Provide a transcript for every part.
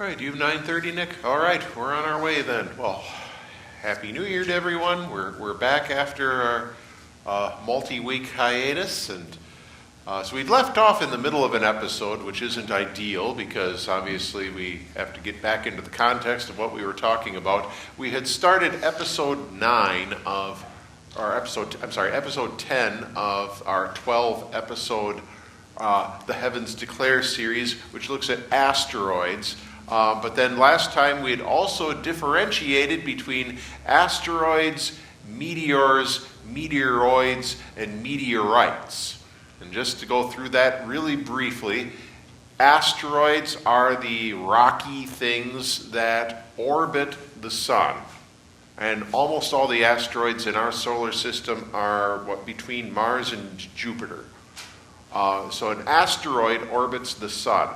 All right, you have 9:30, Nick? All right, we're on our way then. Well, Happy New Year to everyone. We're back after our multi-week hiatus, and so we left off in the middle of an episode, which isn't ideal because obviously we have to get back into the context of what we were talking about. We had started episode 10 of our 12 episode The Heavens Declare series, which looks at asteroids. But then last time we had also differentiated between asteroids, meteors, meteoroids, and meteorites. And just to go through that really briefly, asteroids are the rocky things that orbit the sun. And almost all the asteroids in our solar system are between Mars and Jupiter. So an asteroid orbits the sun.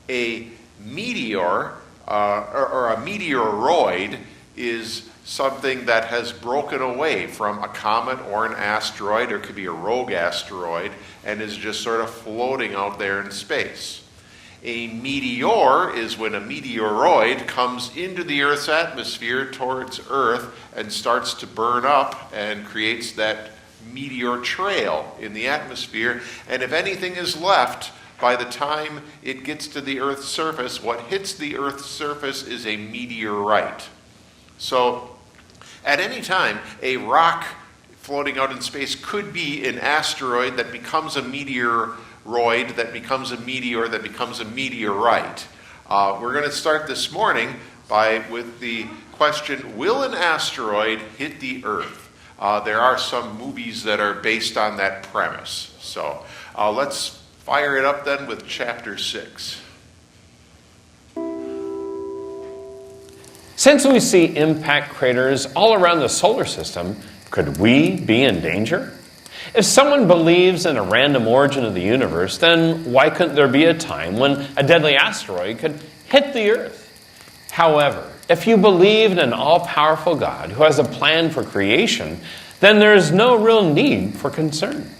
A meteor or a meteoroid is something that has broken away from a comet or an asteroid, or it could be a rogue asteroid, and is just sort of floating out there in space. A meteor is when a meteoroid comes into the Earth's atmosphere towards Earth and starts to burn up and creates that meteor trail in the atmosphere. And if anything is left, by the time it gets to the Earth's surface, what hits the Earth's surface is a meteorite. So at any time, a rock floating out in space could be an asteroid that becomes a meteoroid, that becomes a meteor, that becomes a meteorite. We're going to start this morning with the question, will an asteroid hit the Earth? There are some movies that are based on that premise. So let's fire it up then with chapter 6. Since we see impact craters all around the solar system, could we be in danger? If someone believes in a random origin of the universe, then why couldn't there be a time when a deadly asteroid could hit the Earth? However, if you believe in an all-powerful God who has a plan for creation, then there is no real need for concern.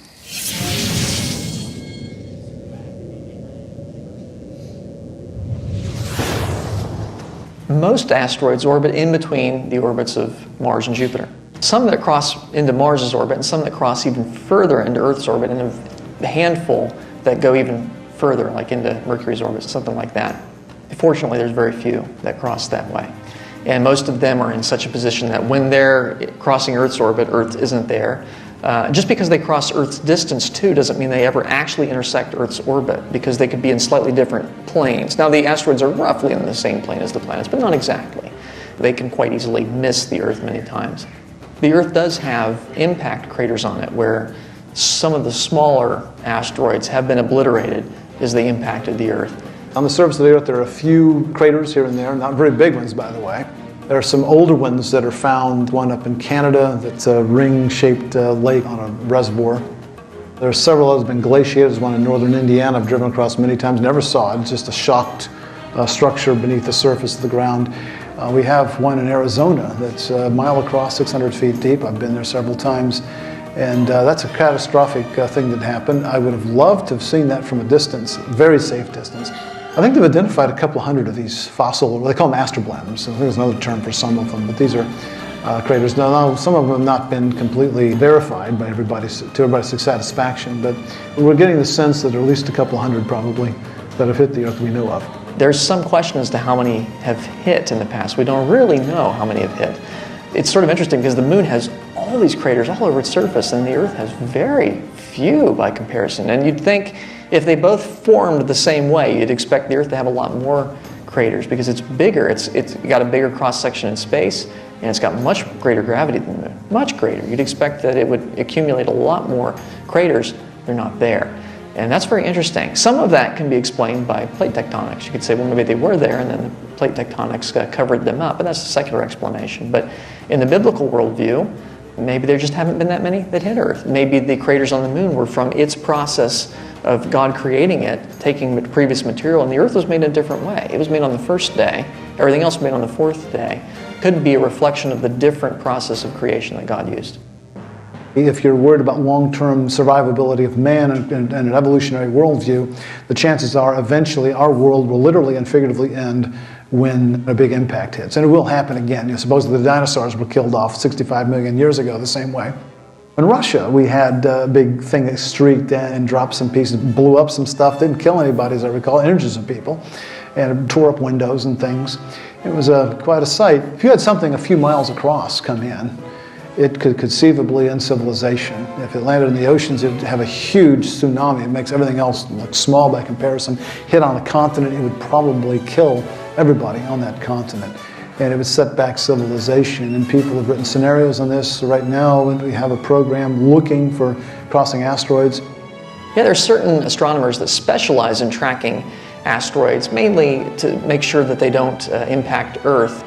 Most asteroids orbit in between the orbits of Mars and Jupiter. Some that cross into Mars's orbit and some that cross even further into Earth's orbit, and a handful that go even further, like into Mercury's orbit, something like that. Fortunately, there's very few that cross that way. And most of them are in such a position that when they're crossing Earth's orbit, Earth isn't there. Just because they cross Earth's distance too doesn't mean they ever actually intersect Earth's orbit, because they could be in slightly different planes. Now the asteroids are roughly in the same plane as the planets, but not exactly. They can quite easily miss the Earth many times. The Earth does have impact craters on it where some of the smaller asteroids have been obliterated as they impacted the Earth. On the surface of the Earth there are a few craters here and there, not very big ones by the way. There are some older ones that are found, one up in Canada that's a ring-shaped lake on a reservoir. There are several others that have been glaciated. There's one in northern Indiana I've driven across many times, never saw it. It's just a shocked structure beneath the surface of the ground. We have one in Arizona that's a mile across, 600 feet deep. I've been there several times. And that's a catastrophic thing that happened. I would have loved to have seen that from a distance, very safe distance. I think they've identified a couple hundred of these fossil, they call them asterblenums, so there's another term for some of them, but these are craters. Now, some of them have not been completely verified by to everybody's satisfaction, but we're getting the sense that there are at least a couple hundred probably that have hit the Earth we know of. There's some question as to how many have hit in the past. We don't really know how many have hit. It's sort of interesting because the Moon has all these craters all over its surface, and the Earth has very few by comparison. And you'd think if they both formed the same way, you'd expect the Earth to have a lot more craters because it's bigger. It's got a bigger cross-section in space, and it's got much greater gravity than the Moon. Much greater. You'd expect that it would accumulate a lot more craters. They're not there. And that's very interesting. Some of that can be explained by plate tectonics. You could say, well, maybe they were there, and then the plate tectonics covered them up, but that's a secular explanation. But in the biblical worldview, maybe there just haven't been that many that hit Earth. Maybe the craters on the Moon were from its process of God creating it, taking previous material, and the Earth was made in a different way. It was made on the first day. Everything else was made on the fourth day. Could be a reflection of the different process of creation that God used. If you're worried about long-term survivability of man and an evolutionary worldview, the chances are eventually our world will literally and figuratively end when a big impact hits. And it will happen again. Supposedly the dinosaurs were killed off 65 million years ago the same way. In Russia, we had a big thing that streaked and dropped some pieces, blew up some stuff, didn't kill anybody, as I recall, images of people, and it tore up windows and things. It was quite a sight. If you had something a few miles across come in, it could conceivably end civilization. If it landed in the oceans, it would have a huge tsunami. It makes everything else look small by comparison. Hit on a continent, it would probably kill everybody on that continent. And it would set back civilization. And people have written scenarios on this. So right now, we have a program looking for crossing asteroids. Yeah, there are certain astronomers that specialize in tracking asteroids, mainly to make sure that they don't impact Earth.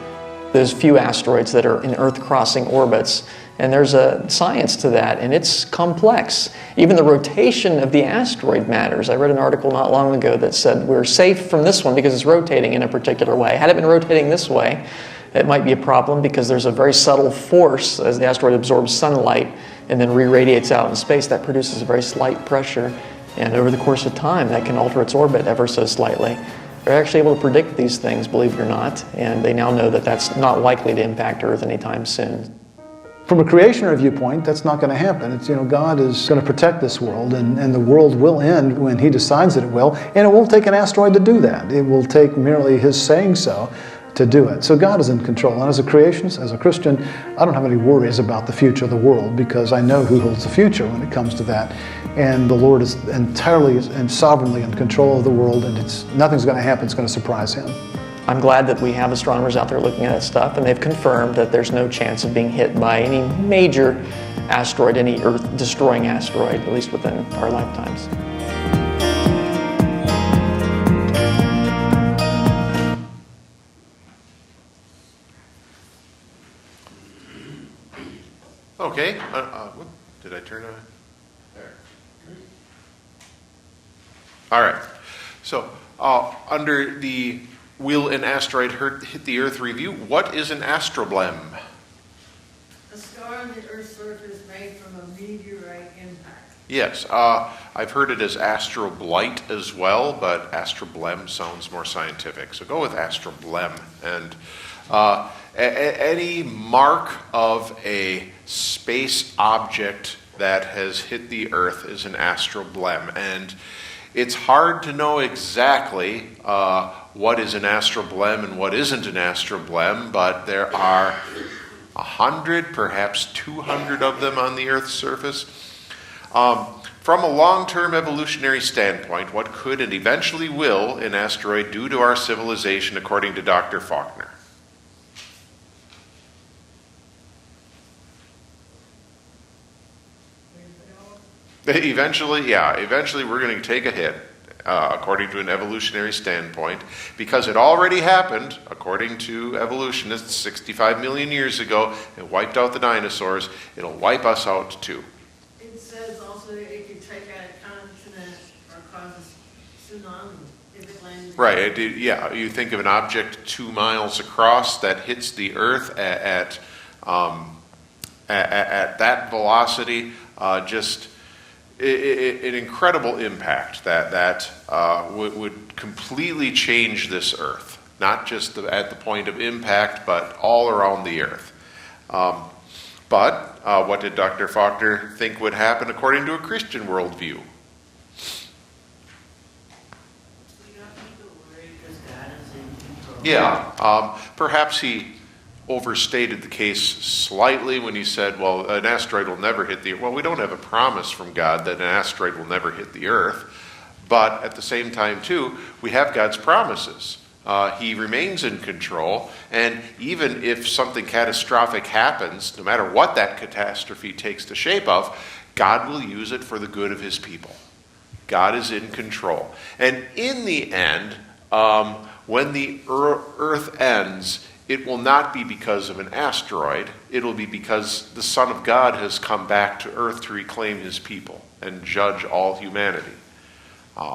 There's few asteroids that are in Earth-crossing orbits, and there's a science to that, and it's complex. Even the rotation of the asteroid matters. I read an article not long ago that said we're safe from this one because it's rotating in a particular way. Had it been rotating this way, it might be a problem because there's a very subtle force as the asteroid absorbs sunlight and then re-radiates out in space that produces a very slight pressure, and over the course of time that can alter its orbit ever so slightly. They're actually able to predict these things, believe it or not, and they now know that that's not likely to impact Earth anytime soon. From a creationary viewpoint, that's not going to happen. It's, God is going to protect this world, and the world will end when He decides that it will, and it won't take an asteroid to do that. It will take merely His saying so to do it. So God is in control, and as a creationist, as a Christian, I don't have any worries about the future of the world because I know who holds the future when it comes to that. And the Lord is entirely and sovereignly in control of the world, and nothing's going to happen that's going to surprise Him. I'm glad that we have astronomers out there looking at that stuff, and they've confirmed that there's no chance of being hit by any major asteroid, any Earth-destroying asteroid, at least within our lifetimes. Okay. Did I turn on? All right. So, under the Will an Asteroid Hit the Earth review, what is an astroblem? A scar on the Earth's surface made from a meteorite impact. Yes. I've heard it as astroblight as well, but astroblem sounds more scientific. So go with astroblem. And any mark of a space object that has hit the Earth is an astroblem. And it's hard to know exactly what is an astroblem and what isn't an astroblem, but there are 100, perhaps 200 of them on the Earth's surface. From a long-term evolutionary standpoint, what could and eventually will an asteroid do to our civilization, according to Dr. Faulkner? Eventually we're going to take a hit, according to an evolutionary standpoint, because it already happened, according to evolutionists, 65 million years ago. It wiped out the dinosaurs. It'll wipe us out too. It says also it could take out a continent or cause a tsunami if it lands. Right. You think of an object 2 miles across that hits the Earth at that velocity, just an incredible impact that would completely change this Earth, not just at the point of impact, but all around the Earth. But what did Dr. Faulkner think would happen according to a Christian worldview? Yeah, perhaps he overstated the case slightly when he said, well, an asteroid will never hit the Earth. Well, we don't have a promise from God that an asteroid will never hit the Earth. But at the same time, too, we have God's promises. He remains in control. And even if something catastrophic happens, no matter what that catastrophe takes the shape of, God will use it for the good of His people. God is in control. And in the end, when the Earth ends, it will not be because of an asteroid. It will be because the Son of God has come back to Earth to reclaim His people and judge all humanity.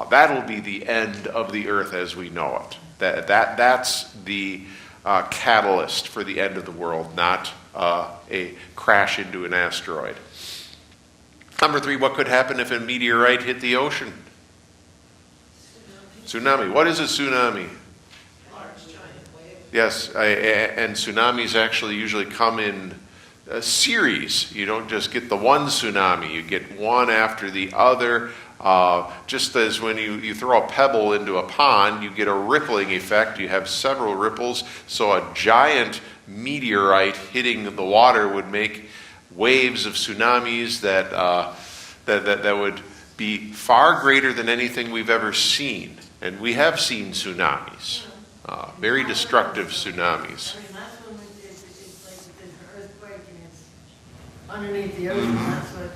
That'll be the end of the Earth as we know it. That's the catalyst for the end of the world, not a crash into an asteroid. Number 3, what could happen if a meteorite hit the ocean? Tsunami. What is a tsunami? Yes, and tsunamis actually usually come in a series. You don't just get the one tsunami, you get one after the other. Just as when you throw a pebble into a pond, you get a rippling effect. You have several ripples. So a giant meteorite hitting the water would make waves of tsunamis that would be far greater than anything we've ever seen. And we have seen tsunamis, very destructive tsunamis. I mean, that's when it's like an earthquake and it's underneath the ocean, that's what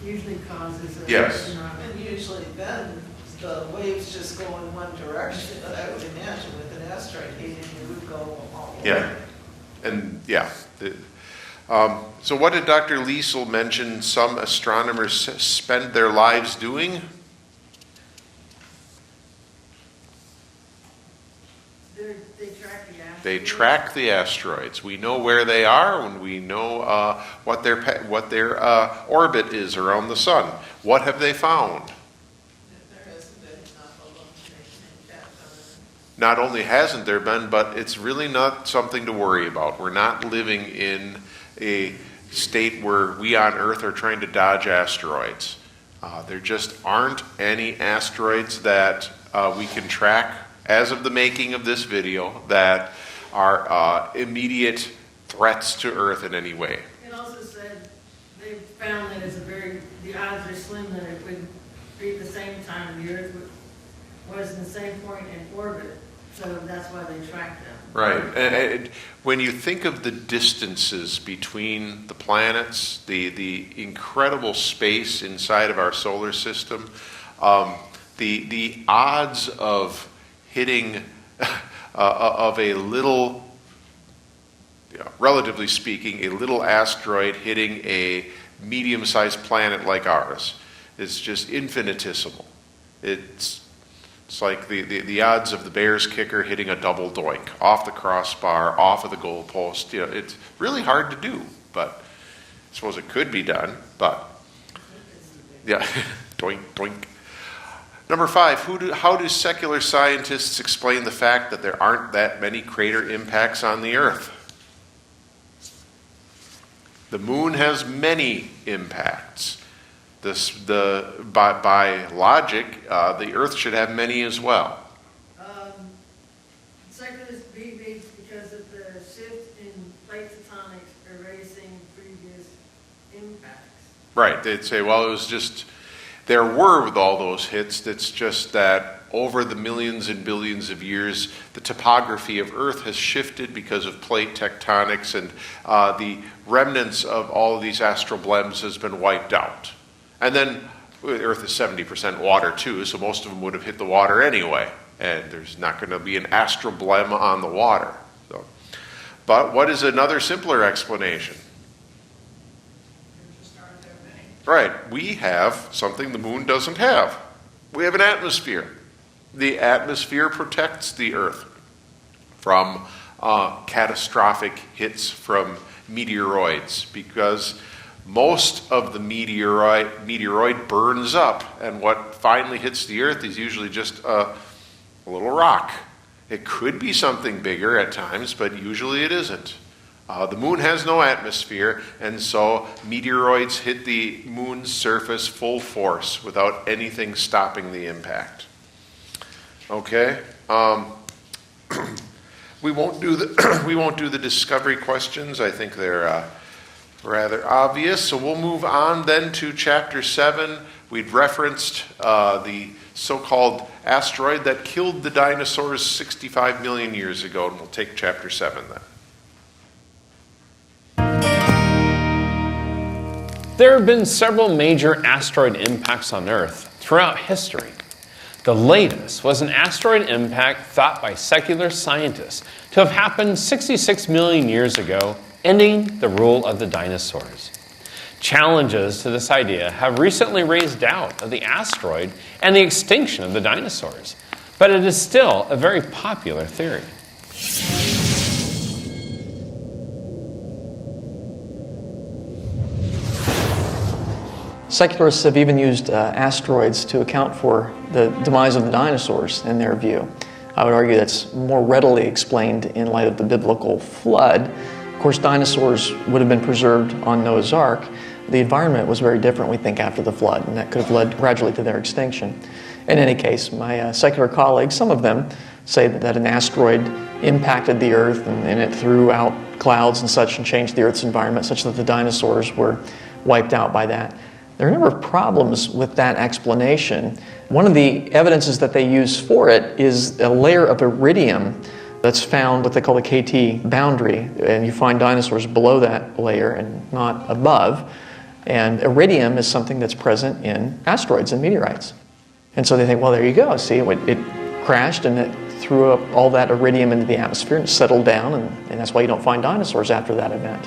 usually causes a Yes. tsunami. And usually then, the waves just go in one direction, but I would imagine with an asteroid hitting, it would go all the way. Yeah, and yeah. So what did Dr. Liesel mention some astronomers spend their lives doing? They track the asteroids. They track the asteroids. We know where they are, and we know what their orbit is around the sun. What have they found? There hasn't been enough of them to make an impact on it. Not only hasn't there been, but it's really not something to worry about. We're not living in a state where we on Earth are trying to dodge asteroids. There just aren't any asteroids that we can track as of the making of this video that are immediate threats to Earth in any way. It also said they found that the odds are slim that it would be at the same time the Earth was in the same point in orbit, so that's why they tracked them. Right. And when you think of the distances between the planets, the incredible space inside of our solar system, the odds of hitting of a little, relatively speaking, a little asteroid hitting a medium-sized planet like ours is just infinitesimal. It's like the odds of the Bears kicker hitting a double doink off the crossbar, off of the goalpost. It's really hard to do, but I suppose it could be done. But yeah, doink doink. Number 5, how do secular scientists explain the fact that there aren't that many crater impacts on the Earth? The moon has many impacts. By logic, the Earth should have many as well. Secularists believe it's because of the shift in plate tectonics erasing previous impacts. Right, they'd say, well, it was just, there were with all those hits, it's just that over the millions and billions of years, the topography of Earth has shifted because of plate tectonics, and the remnants of all of these astroblems has been wiped out. And then Earth is 70% water too, so most of them would have hit the water anyway, and there's not going to be an astroblem on the water. So, but what is another simpler explanation? There just aren't that many. Right, we have something the moon doesn't have. We have an atmosphere. The atmosphere protects the Earth from catastrophic hits from meteoroids, because most of the meteoroid burns up, and what finally hits the Earth is usually just a little rock. It could be something bigger at times, but usually it isn't. The moon has no atmosphere, and so meteoroids hit the moon's surface full force without anything stopping the impact. Okay, we won't do the discovery questions. I think they're rather obvious. So we'll move on then to chapter 7. We'd referenced the so-called asteroid that killed the dinosaurs 65 million years ago, and we'll take chapter 7 then. There have been several major asteroid impacts on Earth throughout history. The latest was an asteroid impact thought by secular scientists to have happened 66 million years ago, ending the rule of the dinosaurs. Challenges to this idea have recently raised doubt of the asteroid and the extinction of the dinosaurs, but it is still a very popular theory. Secularists have even used asteroids to account for the demise of the dinosaurs in their view. I would argue that's more readily explained in light of the biblical flood. Of course, dinosaurs would have been preserved on Noah's Ark. The environment was very different, we think, after the flood, and that could have led gradually to their extinction. In any case, my secular colleagues, some of them, say that an asteroid impacted the Earth and it threw out clouds and such and changed the Earth's environment such that the dinosaurs were wiped out by that. There are a number of problems with that explanation. One of the evidences that they use for it is a layer of iridium that's found what they call the KT boundary, and you find dinosaurs below that layer and not above. And iridium is something that's present in asteroids and meteorites. And so they think, well, there you go. See, it crashed and it threw up all that iridium into the atmosphere and settled down, and that's why you don't find dinosaurs after that event.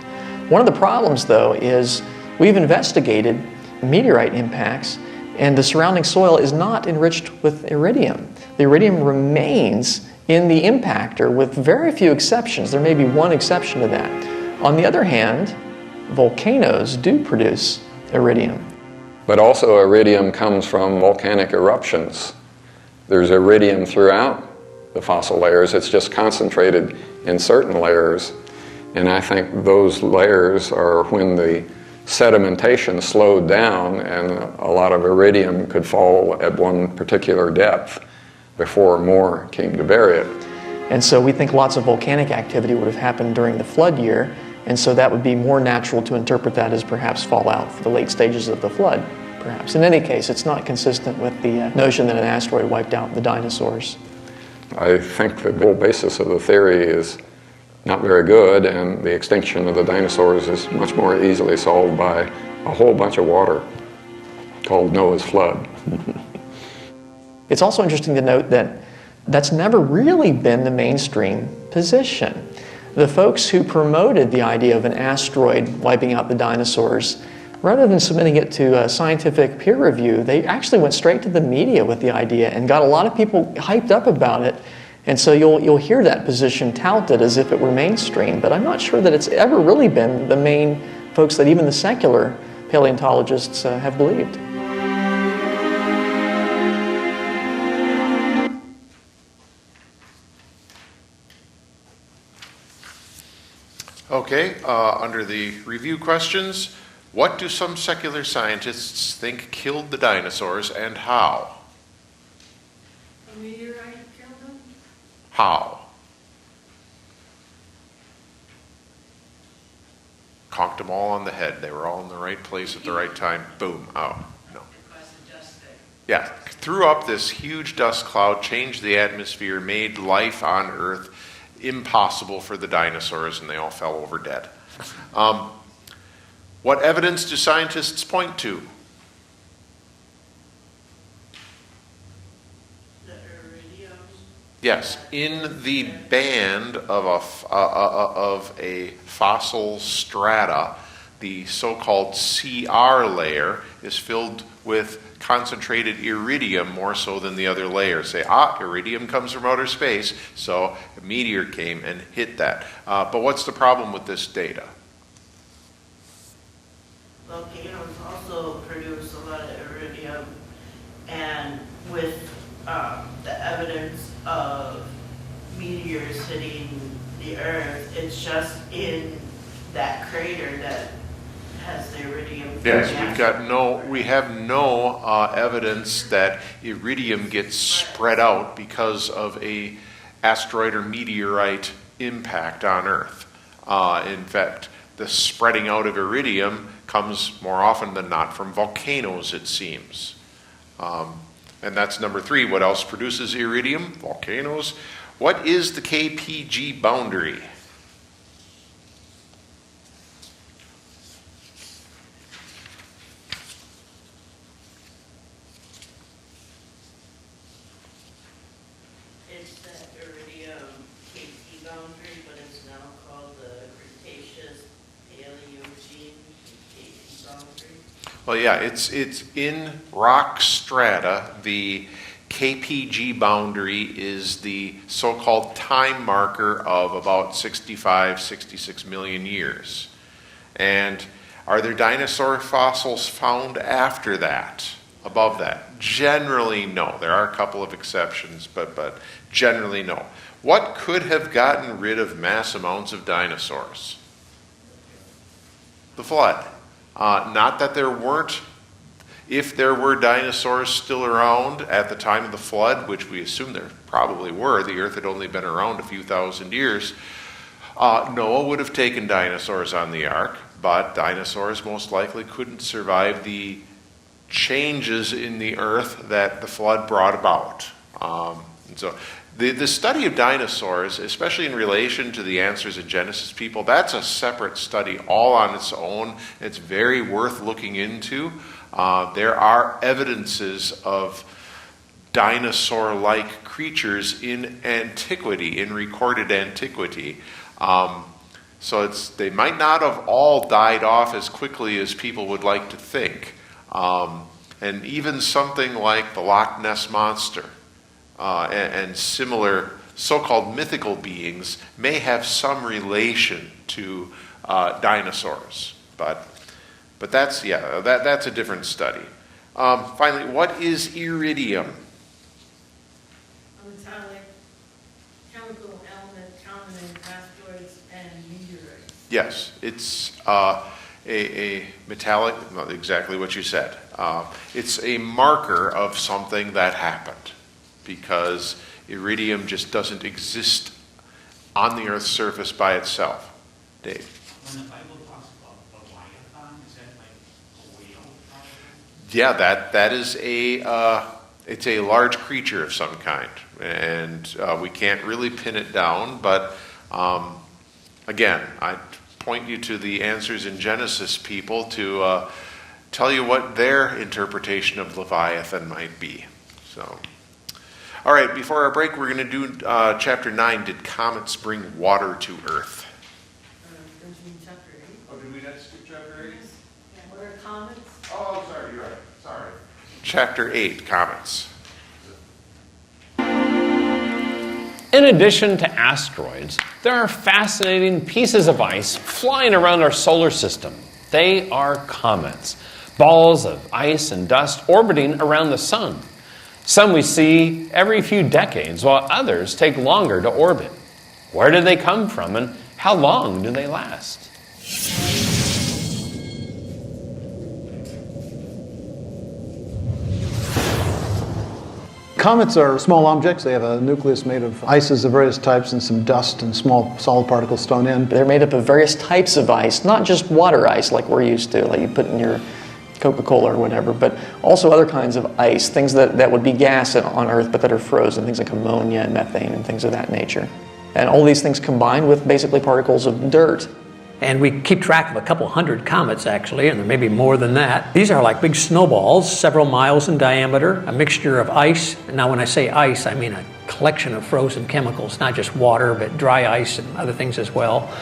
One of the problems, though, is we've investigated meteorite impacts, and the surrounding soil is not enriched with iridium. The iridium remains in the impactor with very few exceptions. There may be one exception to that. On the other hand, volcanoes do produce iridium. But also iridium comes from volcanic eruptions. There's iridium throughout the fossil layers. It's just concentrated in certain layers. And I think those layers are when the sedimentation slowed down and a lot of iridium could fall at one particular depth before more came to bury it. And so we think lots of volcanic activity would have happened during the flood year, and so that would be more natural to interpret that as perhaps fallout for the late stages of the flood, perhaps. In any case, it's not consistent with the notion that an asteroid wiped out the dinosaurs. I think the whole basis of the theory is not very good, and the extinction of the dinosaurs is much more easily solved by a whole bunch of water called Noah's flood. It's also interesting to note that that's never really been the mainstream position. The folks who promoted the idea of an asteroid wiping out the dinosaurs, rather than submitting it to a scientific peer review, they actually went straight to the media with the idea and got a lot of people hyped up about it. And so you'll hear that position touted as if it were mainstream, but I'm not sure that it's ever really been the main folks that even the secular paleontologists have believed. Okay, under the review questions, what do some secular scientists think killed the dinosaurs and how? A meteorite killed them? How? Conked them all on the head. They were all in the right place at the right time. Boom. Oh, no. Yeah, threw up this huge dust cloud, changed the atmosphere, made life on Earth impossible for the dinosaurs, and they all fell over dead. What evidence do scientists point to? Yes, in the band of a fossil strata, the so-called CR layer is filled with concentrated iridium more so than the other layers. Say, iridium comes from outer space, so a meteor came and hit that. But what's the problem with this data? Volcanoes also produce a lot of iridium, and with the evidence of meteors hitting the Earth, it's just in that crater that has the iridium. Yes, we have no evidence that iridium gets spread out because of a asteroid or meteorite impact on Earth. In fact, the spreading out of iridium comes more often than not from volcanoes, it seems. And that's number 3. What else produces iridium? Volcanoes. What is the KPG boundary? It's that iridium KT boundary, but it's now called the Cretaceous Paleogene KT boundary. Well, yeah, it's in rock strata. The KPG boundary is the so-called time marker of about 65, 66 million years. And are there dinosaur fossils found after that? above that? Generally, no. There are a couple of exceptions, but generally, no. What could have gotten rid of mass amounts of dinosaurs? The flood. Not that there weren't, if there were dinosaurs still around at the time of the flood, which we assume there probably were, the earth had only been around a few thousand years, Noah would have taken dinosaurs on the ark, but dinosaurs most likely couldn't survive the changes in the earth that the flood brought about. And so the study of dinosaurs, especially in relation to the answers in Genesis people, that's a separate study all on its own. It's very worth looking into. There are evidences of dinosaur-like creatures in antiquity, in recorded antiquity. So they might not have all died off as quickly as people would like to think. And even something like the Loch Ness Monster and similar so-called mythical beings may have some relation to dinosaurs. But that's a different study. Finally, what is iridium? A metallic chemical element common in asteroids and meteorites. Yes, it's a metallic, not exactly what you said. It's a marker of something that happened, because iridium just doesn't exist on the Earth's surface by itself. Dave? When the Bible talks about Leviathan, is that like a whale? Yeah, that is it's a large creature of some kind, and we can't really pin it down, but again, I point you to the answers in Genesis people to tell you what their interpretation of Leviathan might be. So, all right, before our break, we're going to do chapter 9, Did Comets Bring Water to Earth? Chapter 8. Oh, did we not skip chapter 8? What are comets? Oh, sorry, you're right. Sorry. Chapter 8, Comets. In addition to asteroids, there are fascinating pieces of ice flying around our solar system. They are comets, balls of ice and dust orbiting around the sun. Some we see every few decades, while others take longer to orbit. Where do they come from, and how long do they last? Comets are small objects. They have a nucleus made of ices of various types and some dust and small solid particles thrown in. They're made up of various types of ice, not just water ice like we're used to, like you put in your Coca-Cola or whatever, but also other kinds of ice, things that would be gas on Earth but that are frozen, things like ammonia and methane and things of that nature. And all these things combined with basically particles of dirt. And we keep track of a couple hundred comets, actually, and there may be more than that. These are like big snowballs, several miles in diameter, a mixture of ice. Now, when I say ice, I mean a collection of frozen chemicals, not just water, but dry ice and other things as well.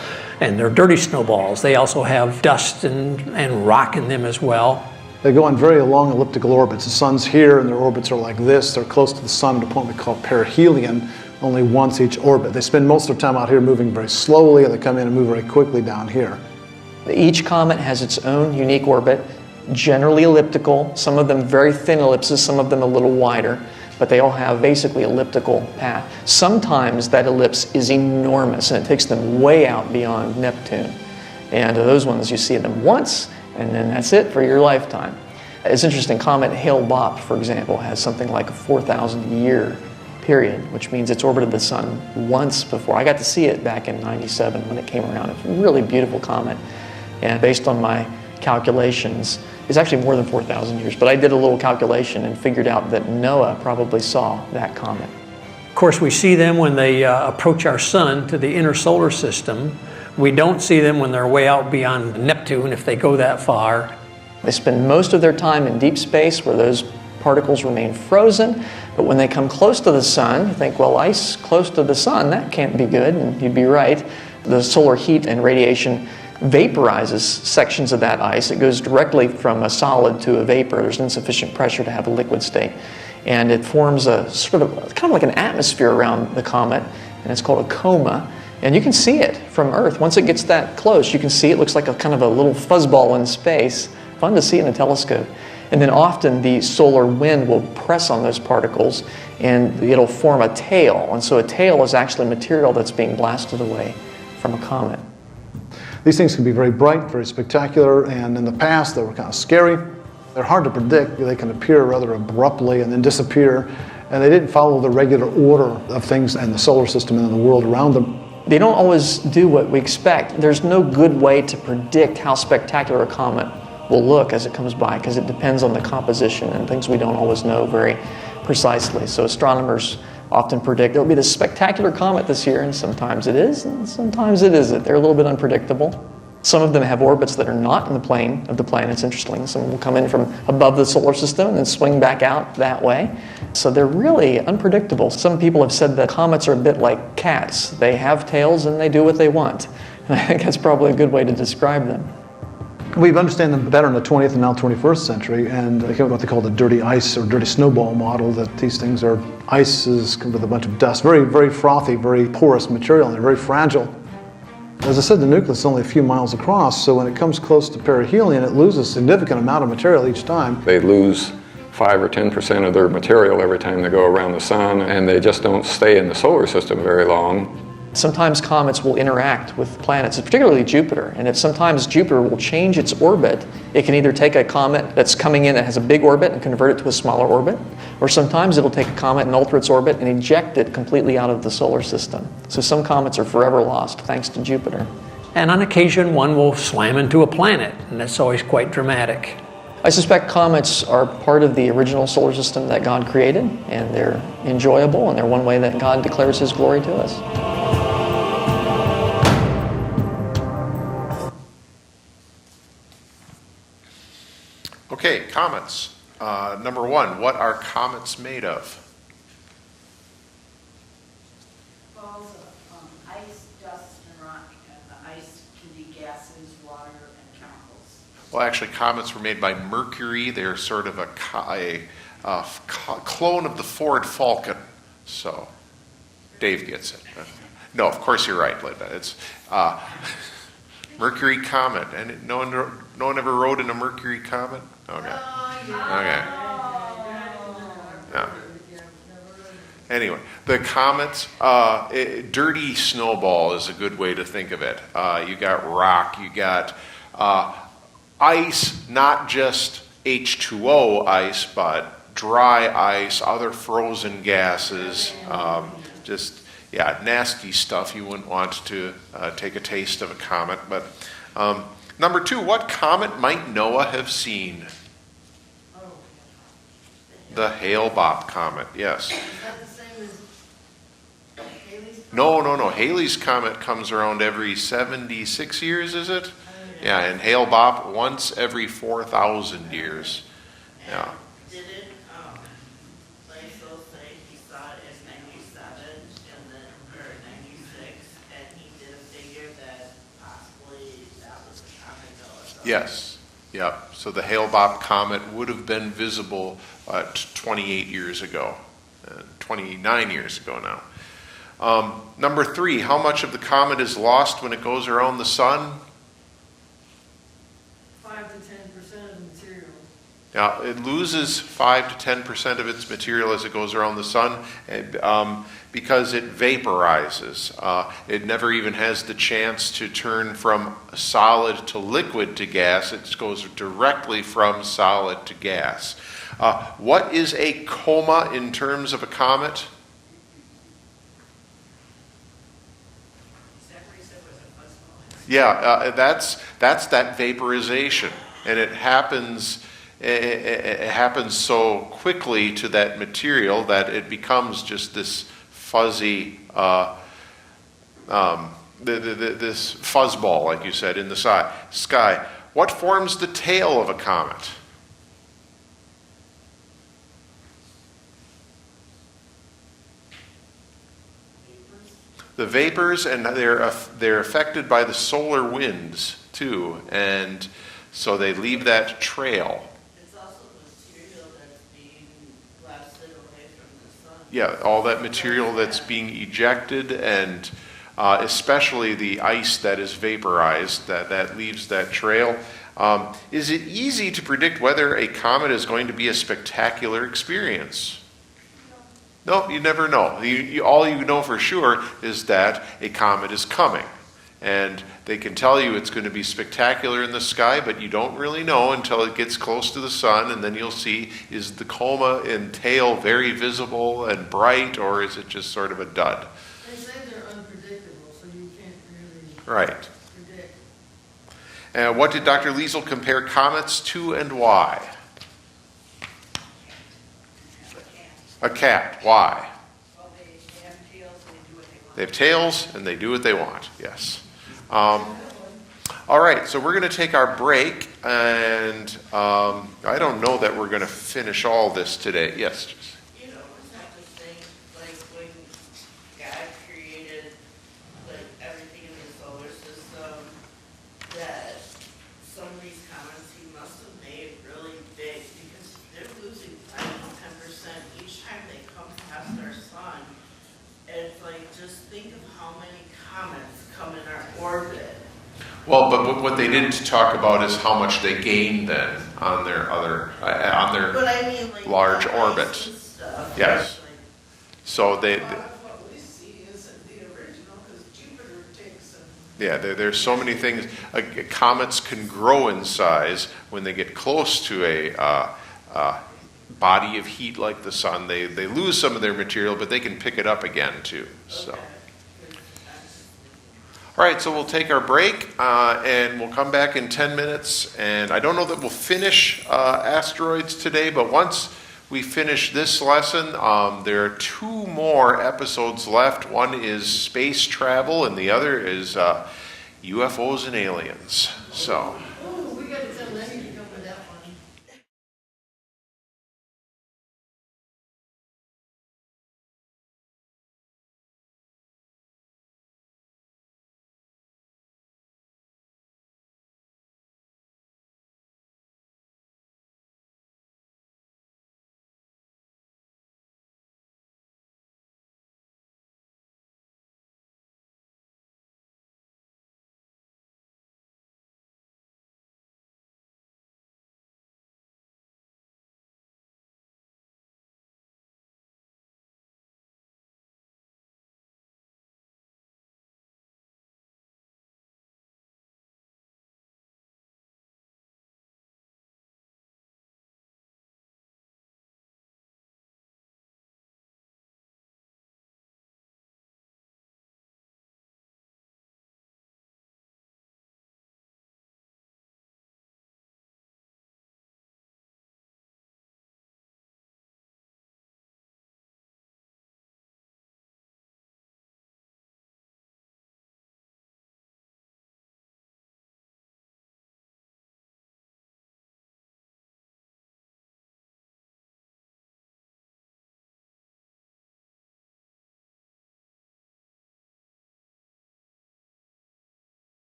And they're dirty snowballs. They also have dust and rock in them as well. They go on very long elliptical orbits. The sun's here, and their orbits are like this. They're close to the sun at a point we call perihelion, only once each orbit. They spend most of their time out here moving very slowly, and they come in and move very quickly down here. Each comet has its own unique orbit, generally elliptical, some of them very thin ellipses, some of them a little wider, but they all have basically elliptical path. Sometimes that ellipse is enormous, and it takes them way out beyond Neptune. And those ones, you see them once, and then that's it for your lifetime. It's interesting, comet Hale-Bopp, for example, has something like a 4,000-year period, which means it's orbited the sun once before. I got to see it back in '97 when it came around. It's a really beautiful comet, and based on my calculations, it's actually more than 4,000 years, but I did a little calculation and figured out that Noah probably saw that comet. Of course, we see them when they approach our sun to the inner solar system. We don't see them when they're way out beyond Neptune, if they go that far. They spend most of their time in deep space where those particles remain frozen, but when they come close to the sun, you think, well, ice close to the sun, that can't be good, and you'd be right. The solar heat and radiation vaporizes sections of that ice. It goes directly from a solid to a vapor. There's insufficient pressure to have a liquid state. And it forms a sort of, kind of like an atmosphere around the comet, and it's called a coma. And you can see it from Earth. Once it gets that close, you can see it looks like a kind of a little fuzzball in space. Fun to see in a telescope. And then often the solar wind will press on those particles and it'll form a tail. And so a tail is actually material that's being blasted away from a comet. These things can be very bright, very spectacular, and in the past they were kind of scary. They're hard to predict. They can appear rather abruptly and then disappear, and they didn't follow the regular order of things in the solar system and in the world around them. They don't always do what we expect. There's no good way to predict how spectacular a comet will look as it comes by, because it depends on the composition and things we don't always know very precisely. So astronomers often predict there'll be this spectacular comet this year, and sometimes it is, and sometimes it isn't. They're a little bit unpredictable. Some of them have orbits that are not in the plane of the planets, interestingly. Some will come in from above the solar system and then swing back out that way. So they're really unpredictable. Some people have said that comets are a bit like cats. They have tails and they do what they want. And I think that's probably a good way to describe them. We understand them better in the 20th and now 21st century, and they came up with what they call the dirty ice or dirty snowball model, that these things are ices with a bunch of dust, very, very frothy, very porous material, and they're very fragile. As I said, the nucleus is only a few miles across, so when it comes close to perihelion, it loses a significant amount of material each time. They lose 5 or 10% of their material every time they go around the sun, and they just don't stay in the solar system very long. Sometimes comets will interact with planets, particularly Jupiter. And if sometimes Jupiter will change its orbit, it can either take a comet that's coming in that has a big orbit and convert it to a smaller orbit, or sometimes it'll take a comet and alter its orbit and eject it completely out of the solar system. So some comets are forever lost thanks to Jupiter. And on occasion, one will slam into a planet, and that's always quite dramatic. I suspect comets are part of the original solar system that God created, and they're enjoyable, and they're one way that God declares His glory to us. Okay, comets. Number one, what are comets made of? Balls of ice, dust, and rock, and the ice can be gases, water, and chemicals. Well, actually, comets were made by Mercury. They're sort of a clone of the Ford Falcon. So, Dave gets it. No, of course you're right, Linda. It's Mercury comet, and no one ever rode in a Mercury comet. Okay. Okay. Yeah. Anyway, the comets, dirty snowball is a good way to think of it. You got rock, you got ice, not just H2O ice, but dry ice, other frozen gases, nasty stuff. You wouldn't want to take a taste of a comet. But number two, what comet might Noah have seen? The Hale-Bopp comet, yes. Is that the same as Halley's? No. Halley's comet comes around every 76 years, is it? Yeah, and Hale-Bopp once every 4,000 years. Yeah. Didn't Langsdale say he saw it in 97 and then, or 96, and he did a figure that possibly that was a comet Noah? Yes. Yep. So the Hale-Bopp comet would have been visible 28 years ago, 29 years ago now. Number three, how much of the comet is lost when it goes around the sun? 5 to 10% of the material. Now, it loses 5 to 10% of its material as it goes around the sun because it vaporizes. It never even has the chance to turn from solid to liquid to gas. It goes directly from solid to gas. What is a coma in terms of a comet? Yeah, that's that vaporization, and it happens so quickly to that material that it becomes just this fuzzy, this fuzzball, like you said, in the sky. What forms the tail of a comet? The vapors, and they're affected by the solar winds too, and so they leave that trail. It's also material that's being blasted away from the sun. Yeah, all that material that's being ejected, and especially the ice that is vaporized, that leaves that trail. Is it easy to predict whether a comet is going to be a spectacular experience? No, you never know. All you know for sure is that a comet is coming. And they can tell you it's going to be spectacular in the sky, but you don't really know until it gets close to the sun, and then you'll see, is the coma and tail very visible and bright, or is it just sort of a dud? They say they're unpredictable, so you can't really Right. predict. And what did Dr. Liesel compare comets to, and why? A cat. Why? Well, they have tails and they do what they want. They have tails, and they do what they want. Yes. All right, so we're going to take our break, and I don't know that we're going to finish all this today. Yes. You know, it's not the thing, like when God created like everything in the solar system, that some of these comments he must have made really big because they're losing 5 to 10% each time they come past our sun. And it's like, just think of how many comets come in our orbit. Well, but what they didn't talk about is how much they gain then on their But I mean, like large the ice orbit. and stuff. Yes. Like, So A lot of what we see isn't the original, because Jupiter takes them. yeah, there's so many things. Comets can grow in size when they get close to a body of heat like the sun. They lose some of their material, but they can pick it up again too. So. All right, so we'll take our break, and we'll come back in 10 minutes. And I don't know that we'll finish asteroids today, but once we finish this lesson, there are 2 more episodes left. One is space travel, and the other is UFOs and aliens. So. Oh, we got to tell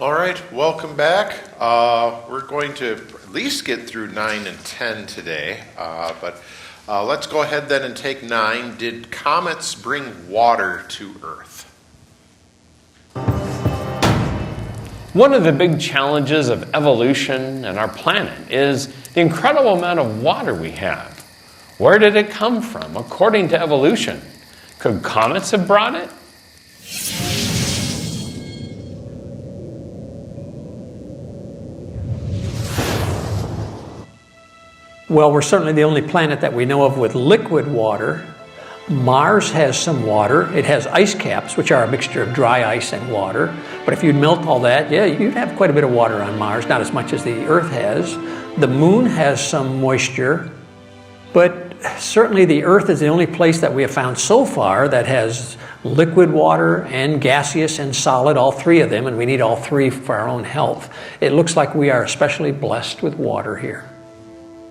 All right, welcome back. We're going to at least get through 9 and 10 today, but let's go ahead then and take 9. Did comets bring water to Earth? One of the big challenges of evolution and our planet is the incredible amount of water we have. Where did it come from, according to evolution? Could comets have brought it? Well, we're certainly the only planet that we know of with liquid water. Mars has some water. It has ice caps, which are a mixture of dry ice and water. But if you'd melt all that, yeah, you'd have quite a bit of water on Mars, not as much as the Earth has. The Moon has some moisture, but certainly the Earth is the only place that we have found so far that has liquid water and gaseous and solid, all three of them, and we need all three for our own health. It looks like we are especially blessed with water here.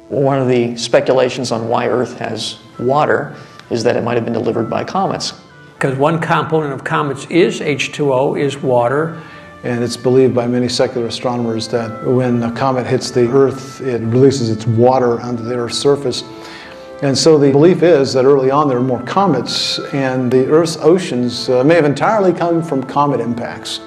One of the speculations on why Earth has water is that it might have been delivered by comets. Because one component of comets is H2O, is water. And it's believed by many secular astronomers that when a comet hits the Earth, it releases its water onto the Earth's surface. And so the belief is that early on there were more comets, and the Earth's oceans may have entirely come from comet impacts.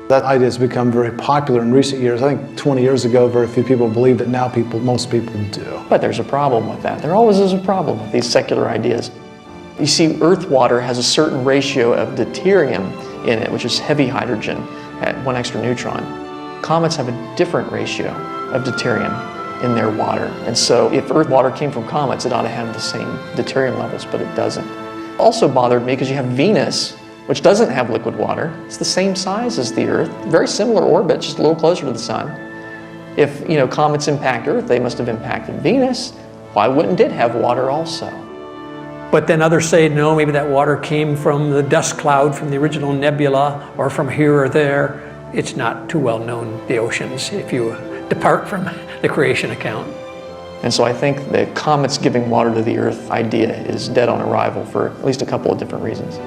That idea has become very popular in recent years. I think 20 years ago, very few people believed it. Now most people do. But there's a problem with that. There always is a problem with these secular ideas. You see, Earth water has a certain ratio of deuterium in it, which is heavy hydrogen at 1 extra neutron. Comets have a different ratio of deuterium in their water. And so if Earth water came from comets, it ought to have the same deuterium levels, but it doesn't. Also bothered me because you have Venus, which doesn't have liquid water. It's the same size as the Earth, very similar orbit, just a little closer to the sun. If comets impact Earth, they must have impacted Venus. Why wouldn't it have water also? But then others say, no, maybe that water came from the dust cloud from the original nebula or from here or there. It's not too well known, the oceans, if you depart from the creation account. And so I think the comets giving water to the Earth idea is dead on arrival for at least a couple of different reasons.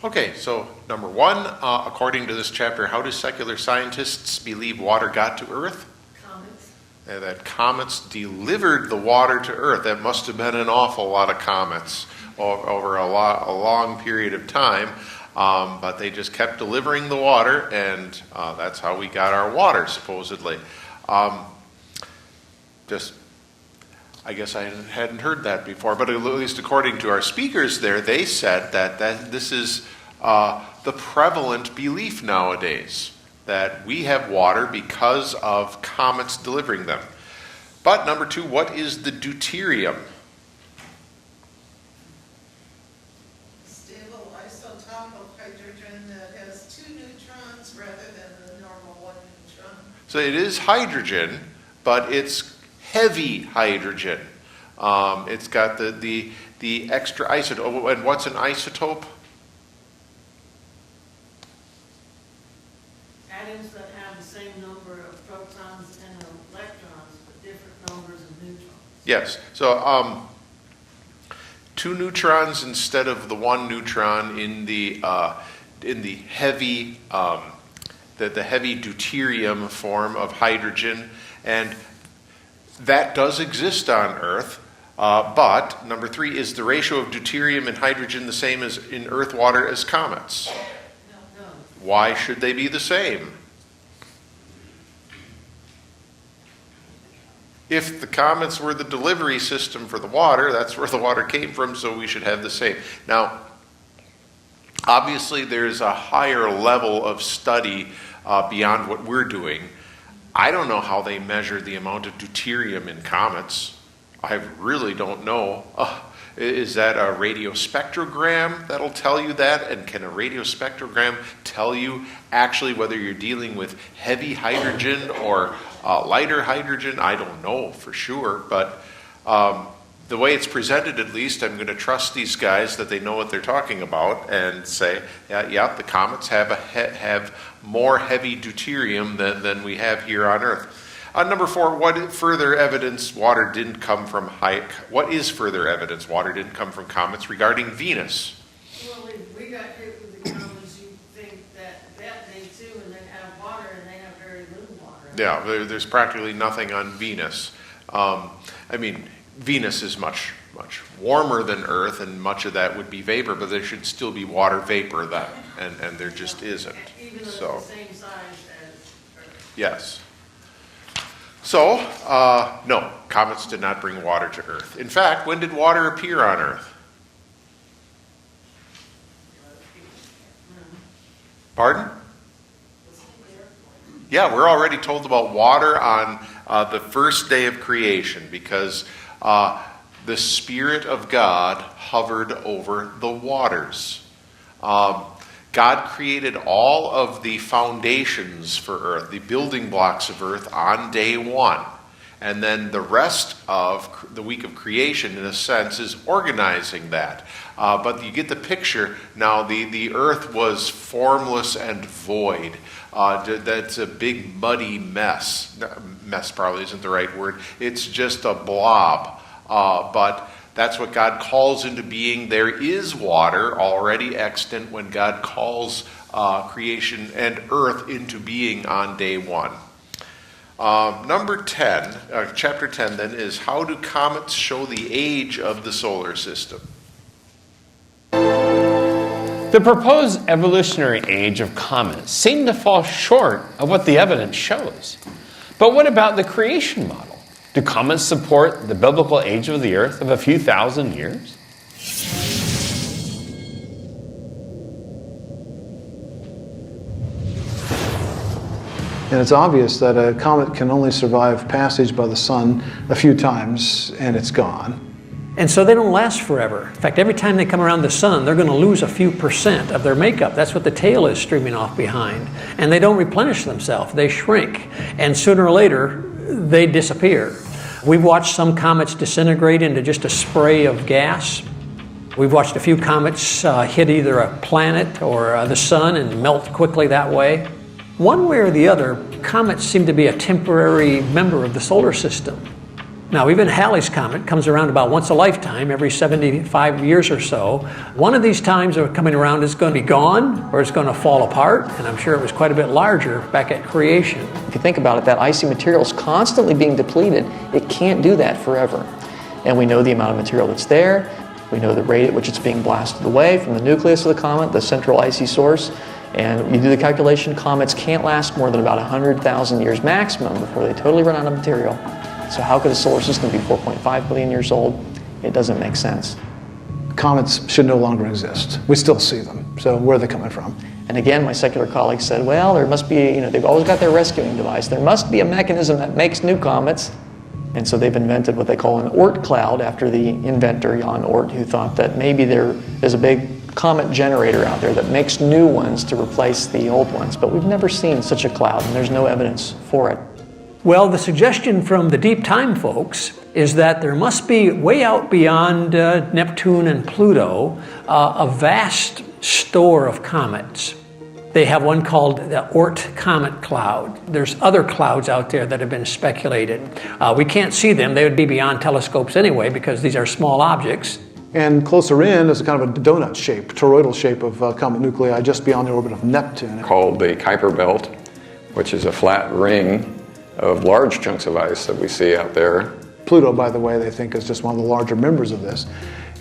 Okay, so number 1, according to this chapter, how do secular scientists believe water got to Earth? Comets. That comets delivered the water to Earth. That must have been an awful lot of comets over a long period of time, but they just kept delivering the water, and that's how we got our water, supposedly. I guess I hadn't heard that before, but at least according to our speakers there, they said that this is the prevalent belief nowadays, that we have water because of comets delivering them. But number 2, what is the deuterium? Stable isotope of hydrogen that has 2 neutrons rather than the normal 1 neutron. So it is hydrogen, but it's heavy hydrogen. It's got the extra isotope. And what's an isotope? Atoms that have the same number of protons and electrons, but different numbers of neutrons. Yes. So 2 neutrons instead of the 1 neutron in the heavy the heavy deuterium form of hydrogen, and that does exist on Earth. But number 3, is the ratio of deuterium and hydrogen the same as in Earth water as comets? No. Why should they be the same? If the comets were the delivery system for the water, that's where the water came from, so we should have the same. Now, obviously there's a higher level of study beyond what we're doing. I don't know how they measure the amount of deuterium in comets. I really don't know. Is that a radiospectrogram that'll tell you that? And can a radiospectrogram tell you actually whether you're dealing with heavy hydrogen or lighter hydrogen? I don't know for sure, but the way it's presented, at least, I'm going to trust these guys that they know what they're talking about and say, yeah, the comets have more heavy deuterium than we have here on Earth. Number 4, what is further evidence water didn't come from comets regarding Venus? Well, if we got hit with the comments, you think that day too, and they have water, and they have very little water. Yeah, there's practically nothing on Venus. Venus is much warmer than Earth, and much of that would be vapor, but there should still be water vapor and there just isn't. Even though it's So, the same size as Earth. yes. So, no, comets did not bring water to Earth. In fact, when did water appear on Earth? Pardon? Yeah, we're already told about water on the first day of creation, because the Spirit of God hovered over the waters. God created all of the foundations for Earth, the building blocks of Earth, on day 1. And then the rest of the week of creation, in a sense, is organizing that. But you get the picture. Now, the Earth was formless and void. That's a big muddy mess. Mess probably isn't the right word. It's just a blob. But that's what God calls into being. There is water already extant when God calls creation and Earth into being on day 1. Number 10, chapter 10 then, is how do comets show the age of the solar system? The proposed evolutionary age of comets seemed to fall short of what the evidence shows. But what about the creation model? Do comets support the biblical age of the Earth of a few thousand years? And it's obvious that a comet can only survive passage by the sun a few times and it's gone. And so they don't last forever. In fact, every time they come around the sun, they're going to lose a few percent of their makeup. That's what the tail is streaming off behind. And they don't replenish themselves. They shrink. And sooner or later, they disappear. We've watched some comets disintegrate into just a spray of gas. We've watched a few comets hit either a planet or the sun and melt quickly that way. One way or the other, comets seem to be a temporary member of the solar system. Now, even Halley's Comet comes around about once a lifetime, every 75 years or so. One of these times of coming around is going to be gone, or it's going to fall apart, and I'm sure it was quite a bit larger back at creation. If you think about it, that icy material is constantly being depleted. It can't do that forever. And we know the amount of material that's there. We know the rate at which it's being blasted away from the nucleus of the comet, the central icy source. And you do the calculation, comets can't last more than about 100,000 years maximum before they totally run out of material. So how could a solar system be 4.5 billion years old? It doesn't make sense. Comets should no longer exist. We still see them. So where are they coming from? And again, my secular colleagues said, well, there must be, they've always got their rescuing device. There must be a mechanism that makes new comets. And so they've invented what they call an Oort cloud after the inventor, Jan Oort, who thought that maybe there is a big comet generator out there that makes new ones to replace the old ones. But we've never seen such a cloud, and there's no evidence for it. Well, the suggestion from the deep time folks is that there must be, way out beyond Neptune and Pluto, a vast store of comets. They have one called the Oort comet cloud. There's other clouds out there that have been speculated. We can't see them. They would be beyond telescopes anyway because these are small objects. And closer in is a kind of a donut shape, toroidal shape of comet nuclei just beyond the orbit of Neptune. Called the Kuiper Belt, which is a flat ring of large chunks of ice that we see out there. Pluto, by the way, they think is just one of the larger members of this.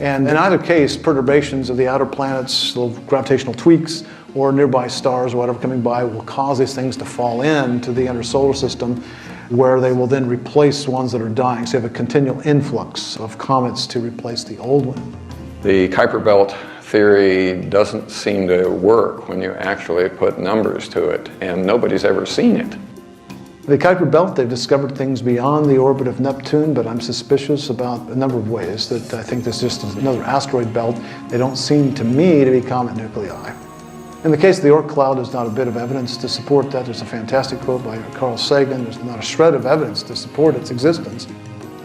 And in either case, perturbations of the outer planets, little gravitational tweaks, or nearby stars or whatever coming by will cause these things to fall into the inner solar system, where they will then replace ones that are dying. So you have a continual influx of comets to replace the old one. The Kuiper Belt theory doesn't seem to work when you actually put numbers to it, and nobody's ever seen it. The Kuiper Belt, they've discovered things beyond the orbit of Neptune, but I'm suspicious about a number of ways that I think this is just another asteroid belt. They don't seem to me to be comet nuclei. In the case of the Oort cloud, there's not a bit of evidence to support that. There's a fantastic quote by Carl Sagan. There's not a shred of evidence to support its existence.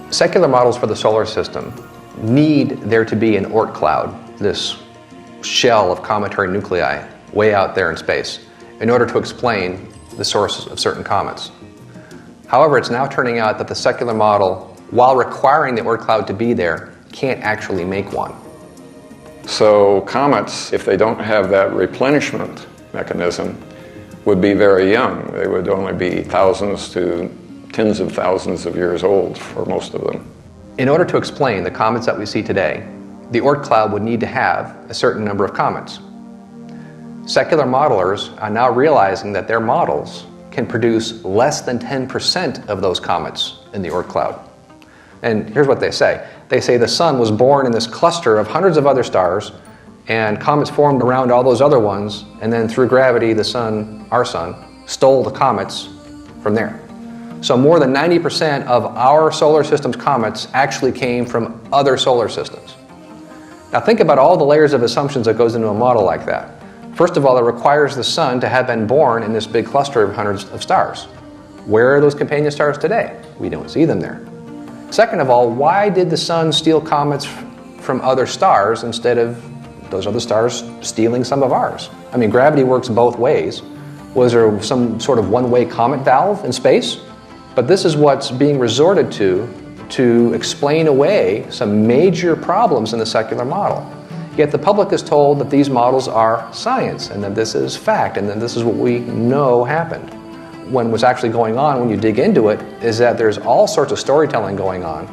Secular models for the solar system need there to be an Oort cloud, this shell of cometary nuclei way out there in space, in order to explain the sources of certain comets. However, it's now turning out that the secular model, while requiring the Oort cloud to be there, can't actually make one. So comets, if they don't have that replenishment mechanism, would be very young. They would only be thousands to tens of thousands of years old for most of them. In order to explain the comets that we see today, the Oort cloud would need to have a certain number of comets. Secular modelers are now realizing that their models can produce less than 10% of those comets in the Oort cloud. And here's what they say. They say the sun was born in this cluster of hundreds of other stars, and comets formed around all those other ones, and then through gravity, the sun, our sun, stole the comets from there. So more than 90% of our solar system's comets actually came from other solar systems. Now think about all the layers of assumptions that goes into a model like that. First of all, it requires the sun to have been born in this big cluster of hundreds of stars. Where are those companion stars today? We don't see them there. Second of all, why did the sun steal comets from other stars instead of those other stars stealing some of ours? I mean, gravity works both ways. Was there some sort of one-way comet valve in space? But this is what's being resorted to explain away some major problems in the secular model. Yet the public is told that these models are science and that this is fact and that this is what we know happened. When what's actually going on when you dig into it is that there's all sorts of storytelling going on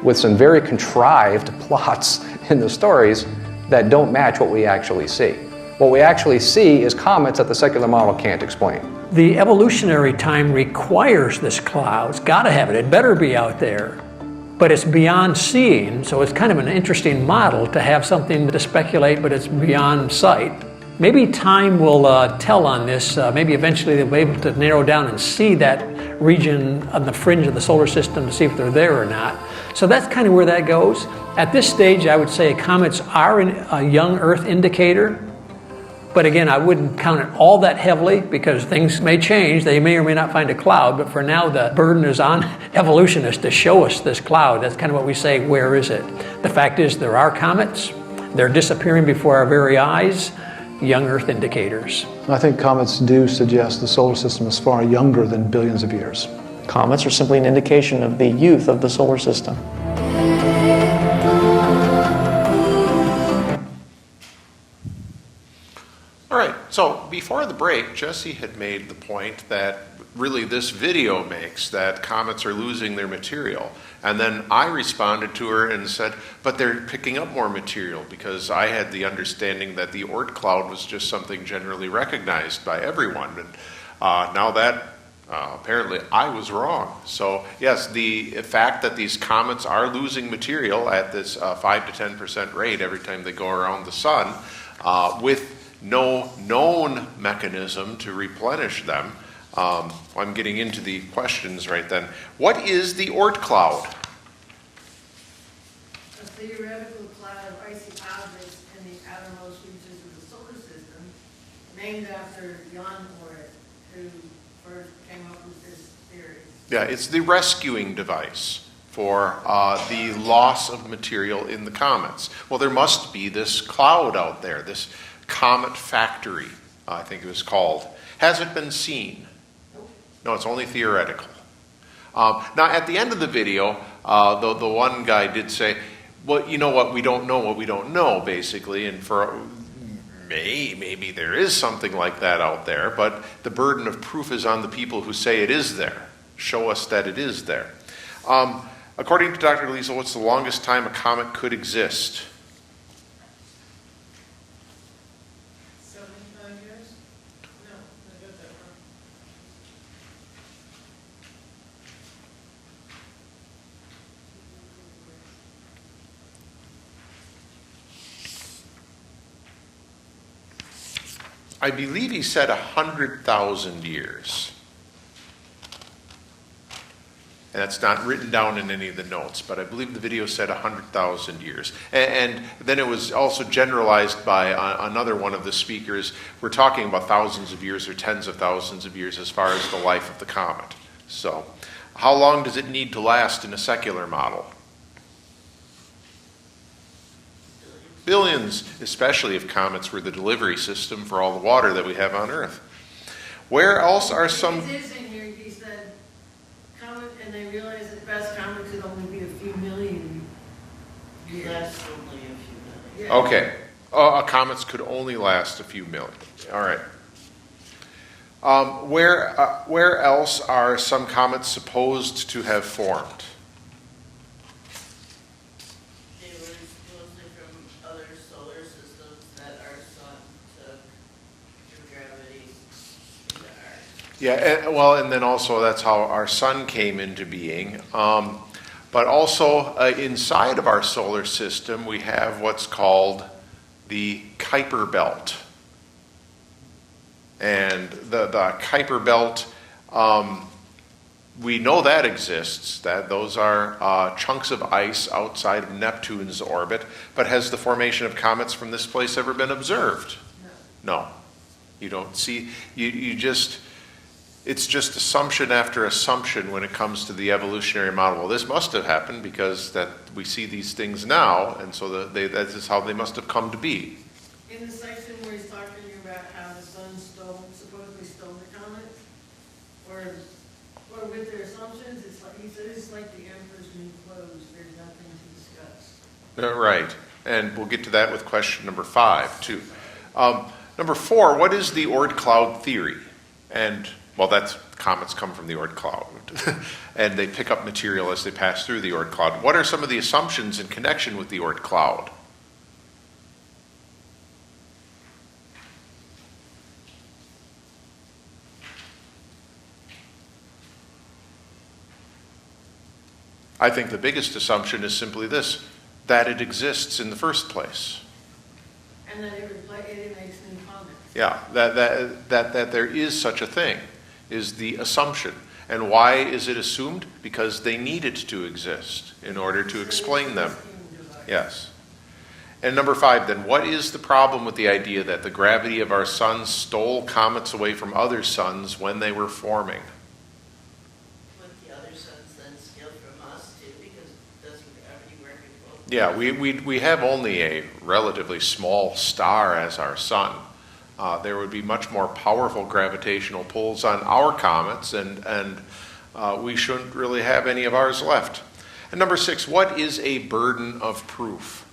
with some very contrived plots in the stories that don't match what we actually see. What we actually see is comets that the secular model can't explain. The evolutionary time requires this cloud. It's got to have it. It better be out there. But it's beyond seeing, so it's kind of an interesting model to have something to speculate, but it's beyond sight. Maybe time will tell on this. Maybe eventually they'll be able to narrow down and see that region on the fringe of the solar system to see if they're there or not. So that's kind of where that goes. At this stage, I would say comets are a young Earth indicator. But again, I wouldn't count it all that heavily because things may change. They may or may not find a cloud, but for now the burden is on evolutionists to show us this cloud. That's kind of what we say, where is it? The fact is there are comets. They're disappearing before our very eyes. Young Earth indicators. I think comets do suggest the solar system is far younger than billions of years. Comets are simply an indication of the youth of the solar system. All right, so before the break, Jesse had made the point that really this video makes, that comets are losing their material. And then I responded to her and said, but they're picking up more material, because I had the understanding that the Oort cloud was just something generally recognized by everyone. And now that apparently I was wrong. So yes, the fact that these comets are losing material at this 5 to 10% rate every time they go around the sun, with no known mechanism to replenish them. I'm getting into the questions right then. What is the Oort cloud? A theoretical cloud of icy objects in the outermost reaches of the solar system, named after Jan Oort, who first came up with this theory. Yeah, it's the rescuing device for the loss of material in the comets. Well, there must be this cloud out there, this comet factory, I think it was called. Has it been seen? No, it's only theoretical. Now, at the end of the video, the one guy did say, well, you know what we don't know, basically, and for maybe there is something like that out there, but the burden of proof is on the people who say it is there. Show us that it is there. According to Dr. Liesel, what's the longest time a comet could exist? 75 years? No, I got that wrong. I believe he said 100,000 years. And that's not written down in any of the notes, but I believe the video said 100,000 years. And then it was also generalized by another one of the speakers. We're talking about thousands of years or tens of thousands of years as far as the life of the comet. So, how long does it need to last in a secular model? Billions, especially if comets were the delivery system for all the water that we have on Earth. Where else are some... It is in here, he said, Okay. Comets could only last a few million. All right. Where else are some comets supposed to have formed? They were supposedly from other solar systems that our sun took through gravity into ours. Yeah, and then also that's how our sun came into being. But also inside of our solar system, we have what's called the Kuiper Belt. And the Kuiper Belt, we know that exists, that those are chunks of ice outside of Neptune's orbit, but has the formation of comets from this place ever been observed? No. You don't see, you just, it's just assumption after assumption when it comes to the evolutionary model. Well, this must have happened because that we see these things now, and so that is how they must have come to be. In the section where he's talking about how the sun supposedly stole the comet, or with their assumptions, it's like, he says it's like the emperor's new clothes, there's nothing to discuss. Right, and we'll get to that with question number 5, too. Number 4, what is the Oort cloud theory? And, well, that's comets come from the Oort cloud, and they pick up material as they pass through the Oort cloud. What are some of the assumptions in connection with the Oort cloud? I think the biggest assumption is simply this, that it exists in the first place. And then it makes new comets. Yeah, that there is such a thing is the assumption. And why is it assumed? Because they needed to exist in order to explain them. Yes. And number 5 then, what is the problem with the idea that the gravity of our sun stole comets away from other suns when they were forming? Yeah, we have only a relatively small star as our sun. There would be much more powerful gravitational pulls on our comets, and we shouldn't really have any of ours left. And number 6, what is a burden of proof?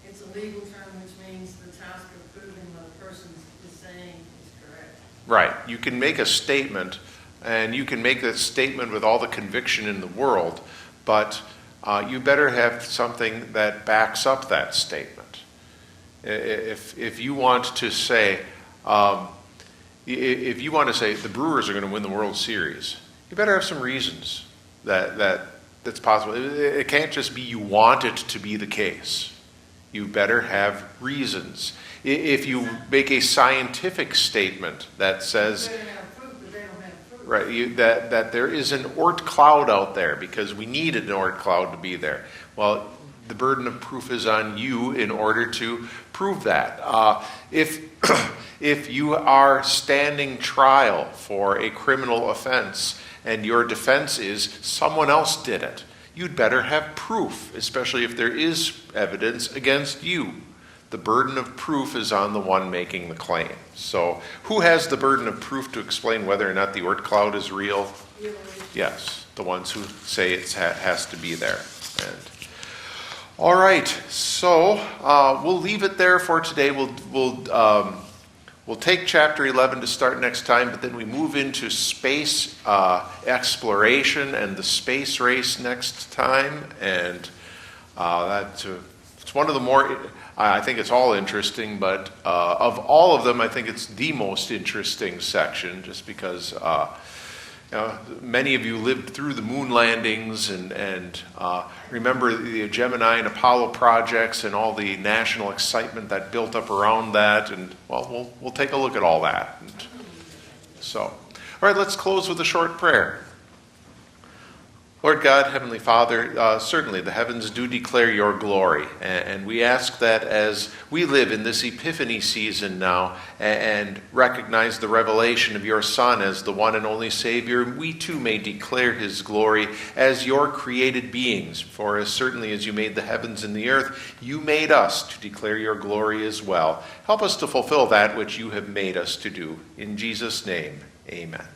It's a legal term which means the task of proving what a person is saying is correct. Right. You can make a statement, and you can make that statement with all the conviction in the world, but you better have something that backs up that statement. If you want to say, the Brewers are going to win the World Series, you better have some reasons that's possible. It can't just be you want it to be the case. You better have reasons. If you make a scientific statement that says, right, that there is an Oort cloud out there because we needed an Oort cloud to be there. Well, the burden of proof is on you in order to prove that. If you are standing trial for a criminal offense and your defense is someone else did it, you'd better have proof, especially if there is evidence against you. The burden of proof is on the one making the claim. So who has the burden of proof to explain whether or not the Oort cloud is real? Yes, the ones who say it has to be there. And all right, so we'll leave it there for today. We'll take chapter 11 to start next time, but then we move into space exploration and the space race next time. And it's one of the more... I think it's all interesting, but of all of them, I think it's the most interesting section, just because many of you lived through the moon landings and remember the Gemini and Apollo projects and all the national excitement that built up around that. And, well, we'll take a look at all that. And so, all right, let's close with a short prayer. Lord God, Heavenly Father, certainly the heavens do declare your glory, and we ask that as we live in this Epiphany season now and recognize the revelation of your Son as the one and only Savior, we too may declare his glory as your created beings. For as certainly as you made the heavens and the earth, you made us to declare your glory as well. Help us to fulfill that which you have made us to do. In Jesus' name, amen.